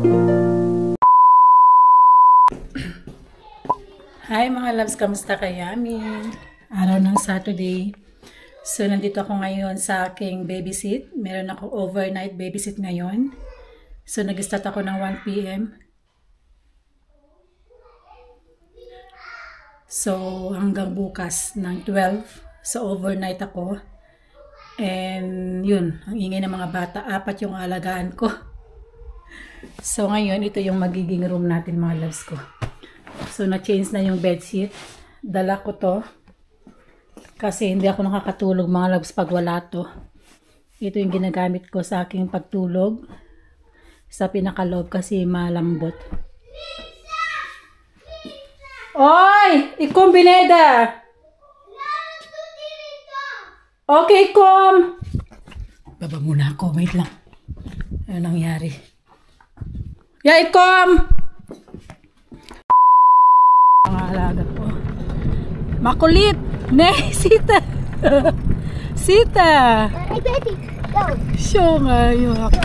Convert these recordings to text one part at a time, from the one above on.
Hi mga loves, kamusta kayo? Araw ng Saturday. So, nandito ako ngayon sa aking babysit. Meron ako overnight babysit ngayon. So, nag-start ako ng 1 PM. So, hanggang bukas ng 12. So, overnight ako. And, yun, ang ingay ng mga bata. 4 yung alagaan ko. So, ngayon, ito yung magiging room natin mga loves ko. So, na-change na yung bedsheet. Dala ko to. Kasi hindi ako nakakatulog mga loves pag wala to. Ito yung ginagamit ko sa aking pagtulog. Sa pinakaloob kasi malambot. Oy! Ikumbineda! Okay, kom! Baba muna ako. Wait lang. Ano nangyari? Ikom! Mga alaga ko. Makulit! Ne, Sita! Sita! Show nga yun ako.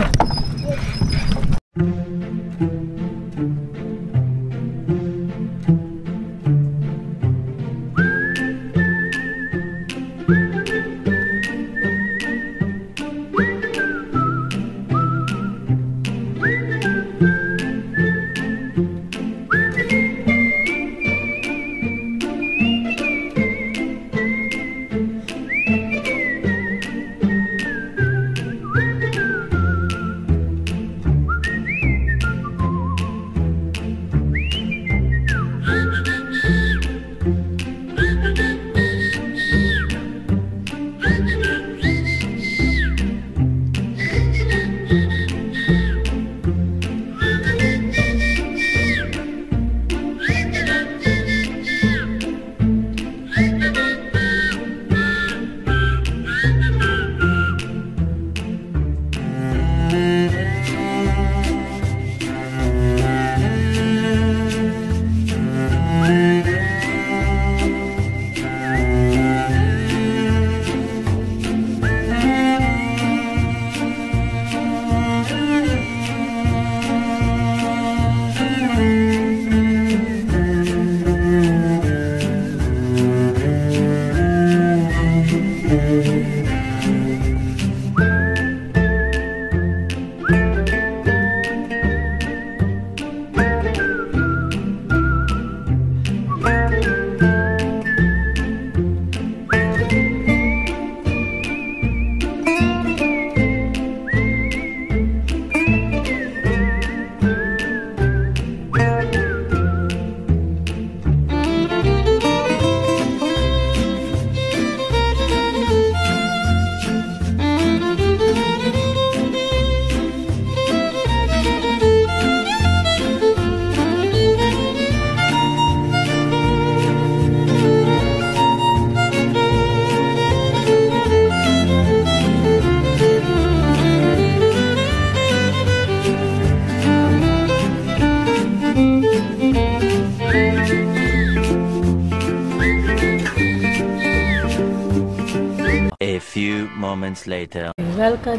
A few moments later. Welke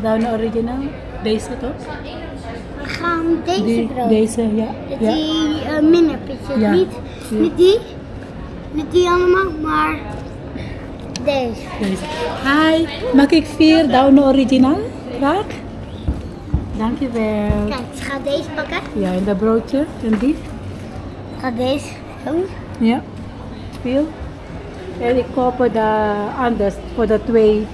daw na original? Deze toch? We gaan deze brood. Deze, ja. Die minnepjes. Ja. Niet die allemaal, maar deze. Hi, mag ik 4 daw na original? Graag? Dankjewel. Kijk, ze gaat deze pakken. Ja, en dat broodje. En die? Gaat deze doen. Ja. Veel. En ik koop de anders voor de 2.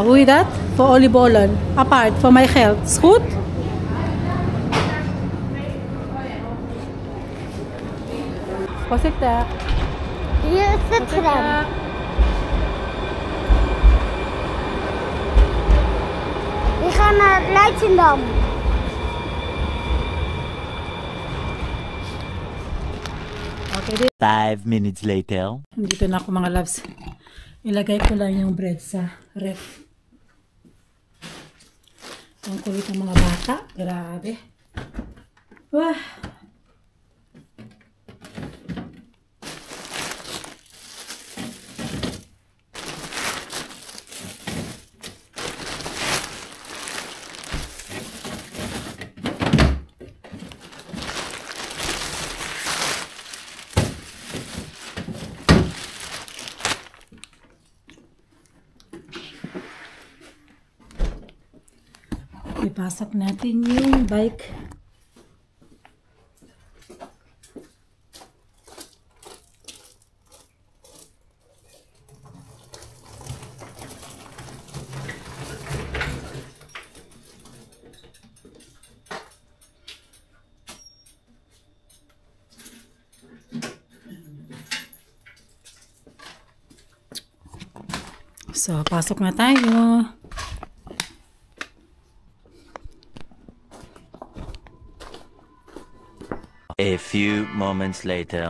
Hoe heet dat? Voor oliebollen. Apart, voor mijn geld. Is goed? Voorzichtig. Hier is het gedaan. We gaan naar Leidschendam. Okay. 5 minutes later. Dito na ako mga loves. Ilagay ko lang yung bread sa ref. Ang kulit ng mga bata. Grabe. Wah! Ipasok natin yung bike. So, pasok na tayo. A few moments later.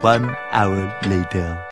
One hour later.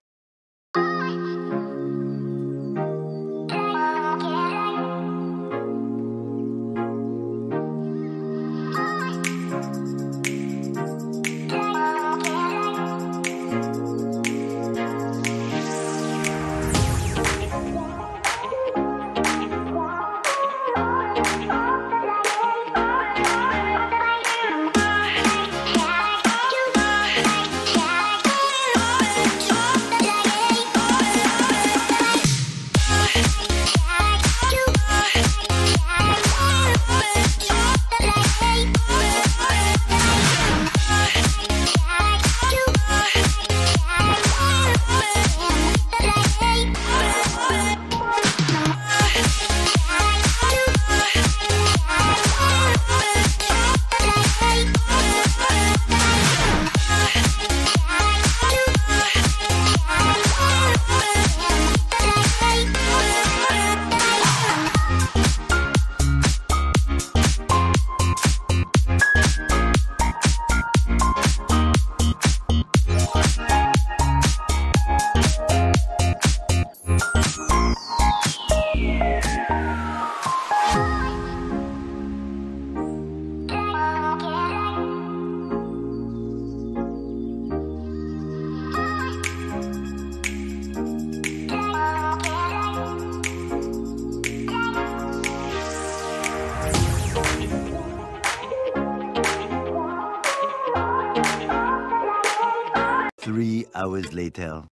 Three hours later.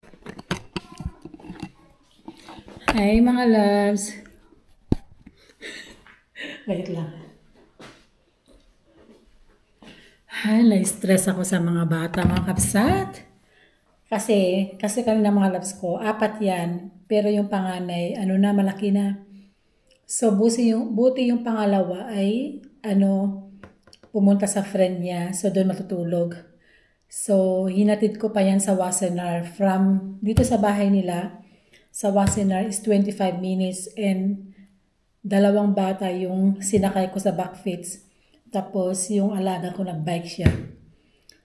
Hi mga loves. Wait lang. Na-stress ako sa mga bata, mga kapsat. Kasi kami na mga loves ko, 4 yan. Pero yung panganay, malaki na. So, buti yung pangalawa ay, pumunta sa friend niya. So, doon matutulog. So, hinatid ko pa yan sa Wassenaar. From dito sa bahay nila, sa Wassenaar is 25 minutes and 2 bata yung sinakay ko sa backfits. Tapos, yung alaga ko nagbike siya.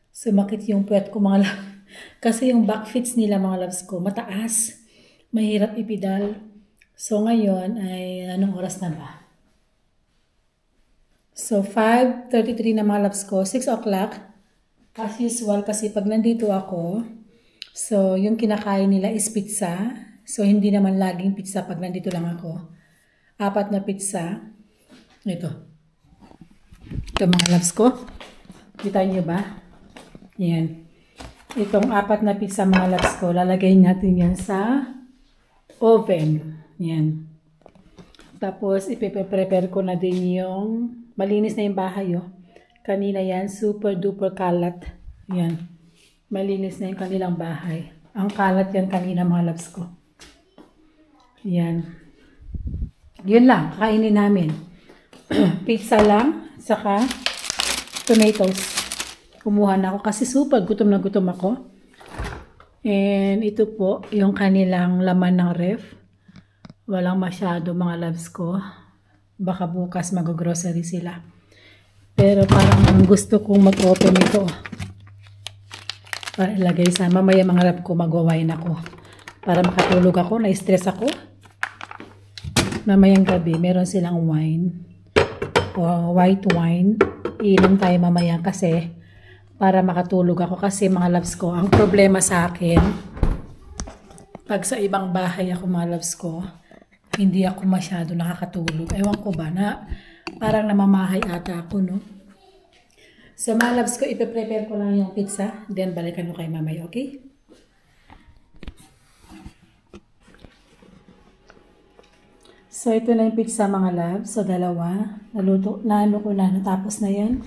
Sumakit yung puwet ko mga loves. Kasi yung backfits nila mga loves ko, mataas. Mahirap ipidal. So, ngayon ay anong oras na ba? So, 5:33 na mga loves ko, 6 o'clock. As usual, kasi pag nandito ako, so yung kinakain nila is pizza. So, hindi naman laging pizza pag nandito lang ako. 4 na pizza. Ito mga loves ko. Kita nyo ba? Yan. Itong 4 na pizza mga loves ko, lalagay natin yan sa oven. Yan. Tapos, ipiprepare ko na din yung malinis na yung bahay, oh. Kanina yan, super duper kalat. Yan. Malinis na yung kanilang bahay. Ang kalat yan kanina mga loves ko. Yan. Yun lang, kainin namin. Pizza lang, saka tomatoes. Kumuha na ako kasi super gutom na gutom ako. And ito po, yung kanilang laman ng ref. Walang masyado mga loves ko. Baka bukas mag-grocery sila. Pero parang gusto kong mag-open ito. Para ilagay sa mamaya mga love ko, mag-wine ako. Para makatulog ako, na-stress ako. Mamayang gabi, meron silang wine. O white wine. Inom tayo mamaya kasi para makatulog ako. Kasi mga loves ko, ang problema sa akin, pag sa ibang bahay ako mga loves ko, hindi ako masyado nakakatulog. Ewan ko ba na parang namamahay ata ako, no? So mga loves ko, ipe-prepare ko lang yung pizza. Then balikan ko kay mamay, okay? So ito na yung pizza mga loves. So dalawa. Naluto, naano ko na. Natapos na yan.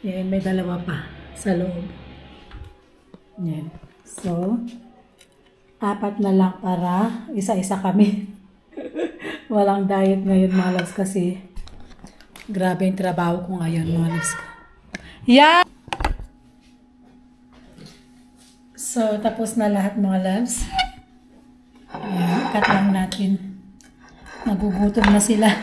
Yan, may dalawa pa sa loob. Yan. So, 4 na lang para isa-isa kami. Walang diet ngayon mga loves kasi grabe yung trabaho ko ngayon mga loves ko. Yeah! So, tapos na lahat mga loves. Ayan, cut lang natin. Nagugutom na sila.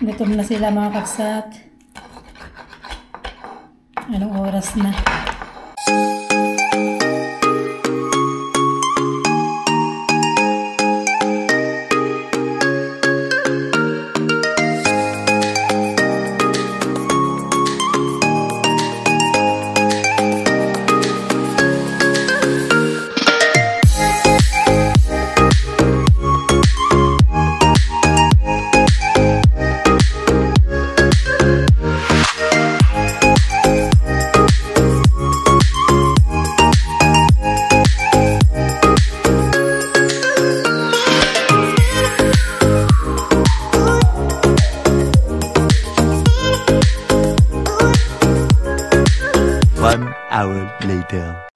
Gutom na sila mga kapsat. Anong oras na? Hour later.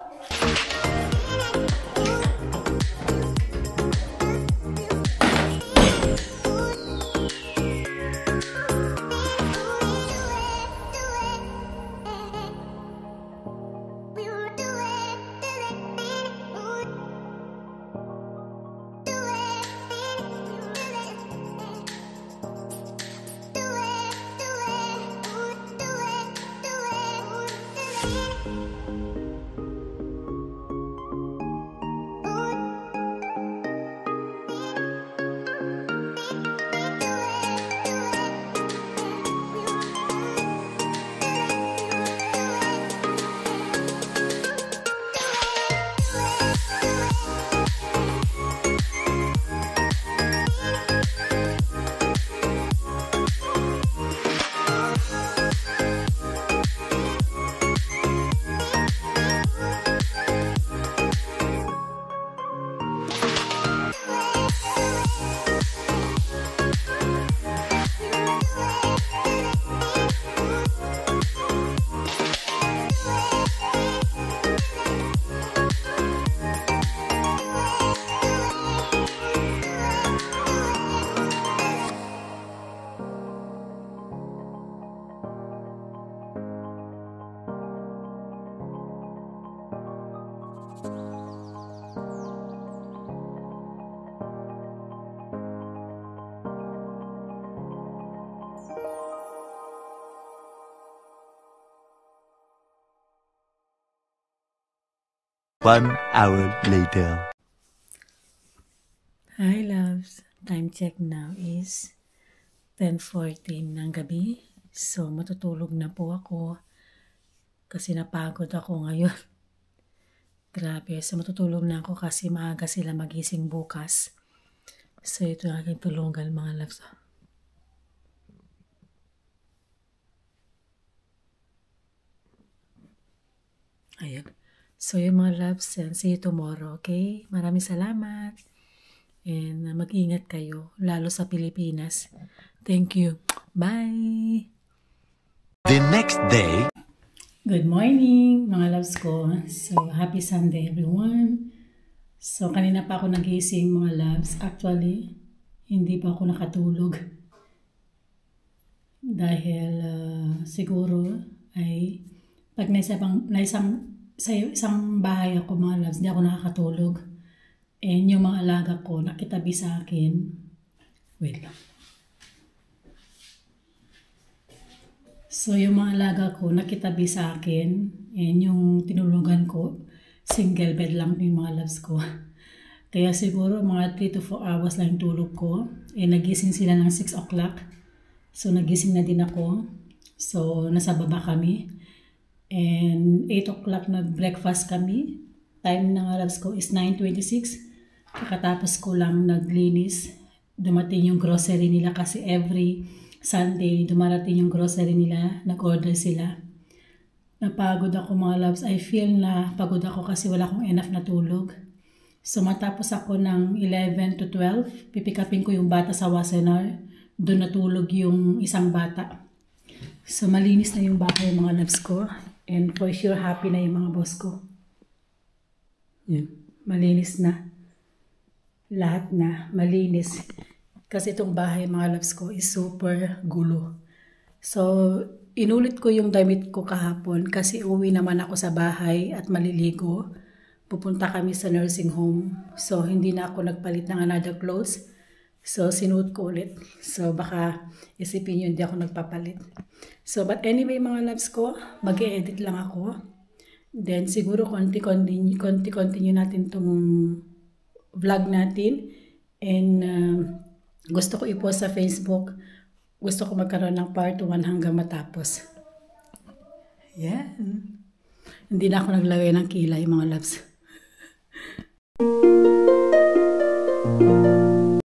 One hour later. Hi loves, time check now is 10:14 ng gabi. So matutulog na po ako kasi napagod ako ngayon. Grabe, so matutulog na ako kasi maaga sila magising bukas. So ito ang aking tulungan mga loves. Ayan. So yung mga loves, and see you tomorrow, okay? Maraming salamat. And mag-ingat kayo, lalo sa Pilipinas. Thank you. Bye! The next day. Good morning, mga loves ko. So, happy Sunday, everyone. So, kanina pa ako nagising, mga loves. Actually, hindi pa ako nakatulog. Dahil siguro ay pag sa isang bahay ako, mga loves, hindi ako nakakatulog. And yung mga alaga ko, nakitabi sa akin. Wait lang. So, yung mga alaga ko, nakitabi sa akin. And yung tinulugan ko, single bed lang yung mga loves ko. Kaya siguro mga 3 to 4 hours lang yung tulog ko. And nagising sila ng 6 o'clock. So, nagising na din ako. So, nasa baba kami. And 8 o'clock nag-breakfast kami. Time ng loves ko is 9:26. Kakatapos ko lang naglinis. Dumating yung grocery nila kasi every Sunday, dumarating yung grocery nila, nag-order sila. Napagod ako, mga loves. I feel na pagod ako kasi wala akong enough na tulog. So matapos ako ng 11 to 12, pipikapin ko yung bata sa Wassenaar. Doon natulog yung isang bata. So malinis na yung bahay, mga loves ko. And for sure, happy na yung mga boss ko. Yan. Malinis na. Lahat na. Malinis. Kasi itong bahay, mga loves ko, is super gulo. So, inulit ko yung damit ko kahapon kasi uwi naman ako sa bahay at maliligo. Pupunta kami sa nursing home. So, hindi na ako nagpalit ng another clothes. So, sinuot ko ulit. So, baka isipin nyo hindi ako nagpapalit. So, but anyway, mga loves ko, mag-e-edit lang ako. Then, siguro konti-continue natin itong vlog natin. And, gusto ko i-post sa Facebook. Gusto ko magkaroon ng part 1 hanggang matapos. Yan. Hindi na ako naglagay ng kilay, mga loves.